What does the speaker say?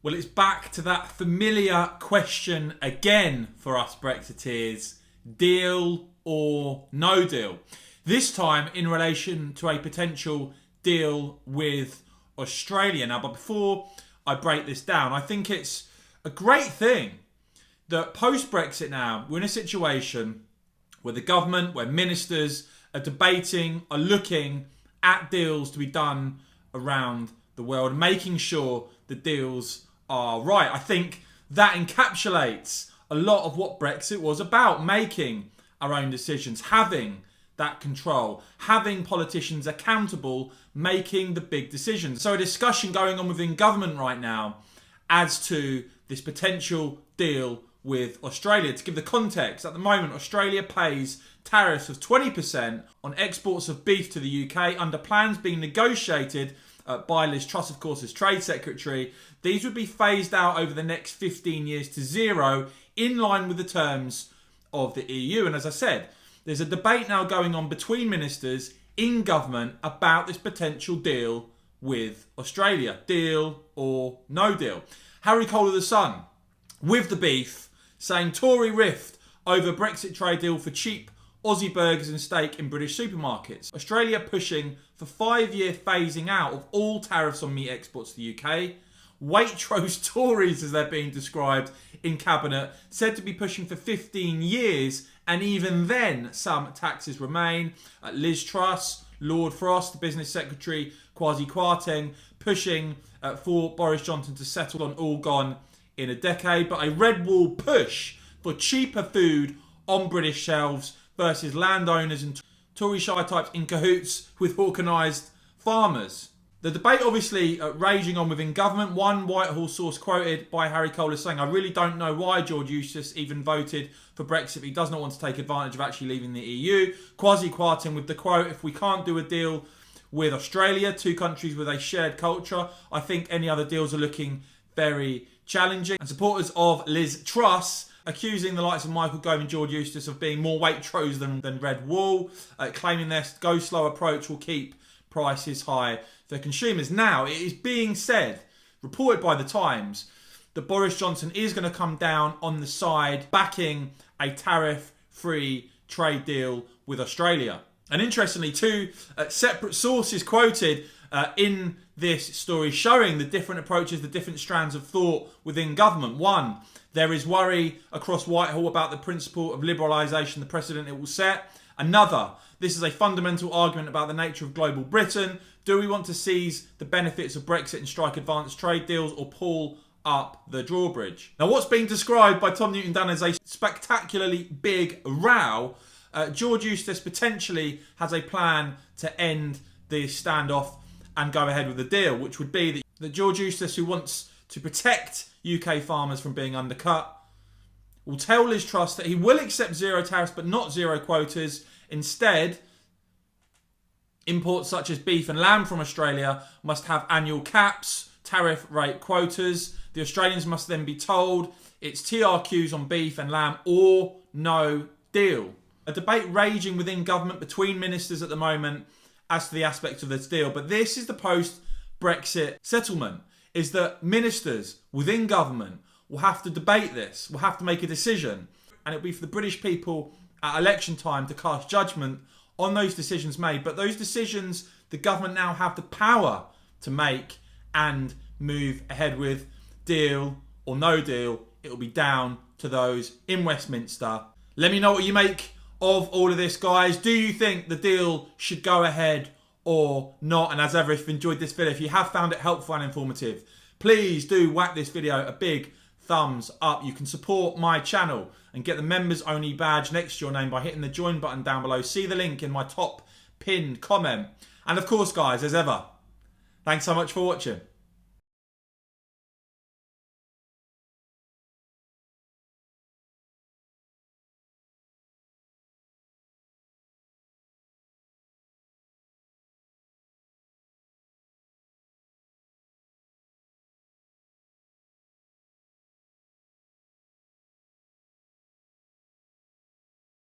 Well, it's back to that familiar question again for us Brexiteers. Deal or no deal? This time in relation to a potential deal with Australia. Now, but before I break this down, I think it's a great thing that post-Brexit now, we're in a situation where the government, where ministers are debating, are looking at deals to be done around the world, making sure the deals are right. I think that encapsulates a lot of what Brexit was about, making our own decisions, having that control, having politicians accountable, making the big decisions. So a discussion going on within government right now as to this potential deal with Australia. To give the context, at the moment Australia pays tariffs of 20% on exports of beef to the UK under plans being negotiated by Liz Truss, of course, as Trade Secretary. These would be phased out over the next 15 years to zero, in line with the terms of the EU. And as I said, there's a debate now going on between ministers in government about this potential deal with Australia. Deal or no deal? Harry Cole of The Sun, with the beef, saying Tory rift over Brexit trade deal for cheap Aussie burgers and steak in British supermarkets. Australia pushing for 5-year phasing out of all tariffs on meat exports to the UK. Waitrose Tories, as they're being described in Cabinet, said to be pushing for 15 years, and even then some taxes remain. Liz Truss, Lord Frost, the Business Secretary, Kwasi Kwarteng, pushing for Boris Johnson to settle on all gone in a decade. But a red wall push for cheaper food on British shelves versus landowners and Tory shy types in cahoots with organised farmers. The debate obviously raging on within government. One Whitehall source quoted by Harry Cole is saying, I really don't know why George Eustice even voted for Brexit. He does not want to take advantage of actually leaving the EU. Kwasi Kwarteng with the quote, if we can't do a deal with Australia, two countries with a shared culture, I think any other deals are looking very challenging. And supporters of Liz Truss accusing the likes of Michael Gove and George Eustice of being more Waitrose than Red Wall, claiming their go slow approach will keep prices high for consumers. Now, it is being said, reported by The Times, that Boris Johnson is going to come down on the side backing a tariff-free trade deal with Australia. And interestingly, two separate sources quoted in this story showing the different approaches, the different strands of thought within government. One, there is worry across Whitehall about the principle of liberalisation, the precedent it will set. Another, this is a fundamental argument about the nature of global Britain. Do we want to seize the benefits of Brexit and strike advanced trade deals, or pull up the drawbridge? Now, what's being described by Tom Newton-Dunn as a spectacularly big row, George Eustice potentially has a plan to end the standoff and go ahead with the deal, which would be that George Eustice, who wants to protect UK farmers from being undercut, will tell Liz Truss that he will accept zero tariffs but not zero quotas. Instead, imports such as beef and lamb from Australia must have annual caps, tariff rate quotas. The Australians must then be told it's TRQs on beef and lamb or no deal. A debate raging within government between ministers at the moment as to the aspects of this deal. But this is the post-Brexit settlement, is that ministers within government will have to debate this, will have to make a decision, and it'll be for the British people at election time to cast judgment on those decisions made. But those decisions the government now have the power to make and move ahead with. Deal or no deal, it'll be down to those in Westminster. Let me know what you make of all of this, guys. Do you think the deal should go ahead or not? And as ever, if you've enjoyed this video, if you have found it helpful and informative, please do whack this video a big thumbs up. You can support my channel and get the members only badge next to your name by hitting the join button down below. See the link in my top pinned comment. And of course, guys, as ever, thanks so much for watching.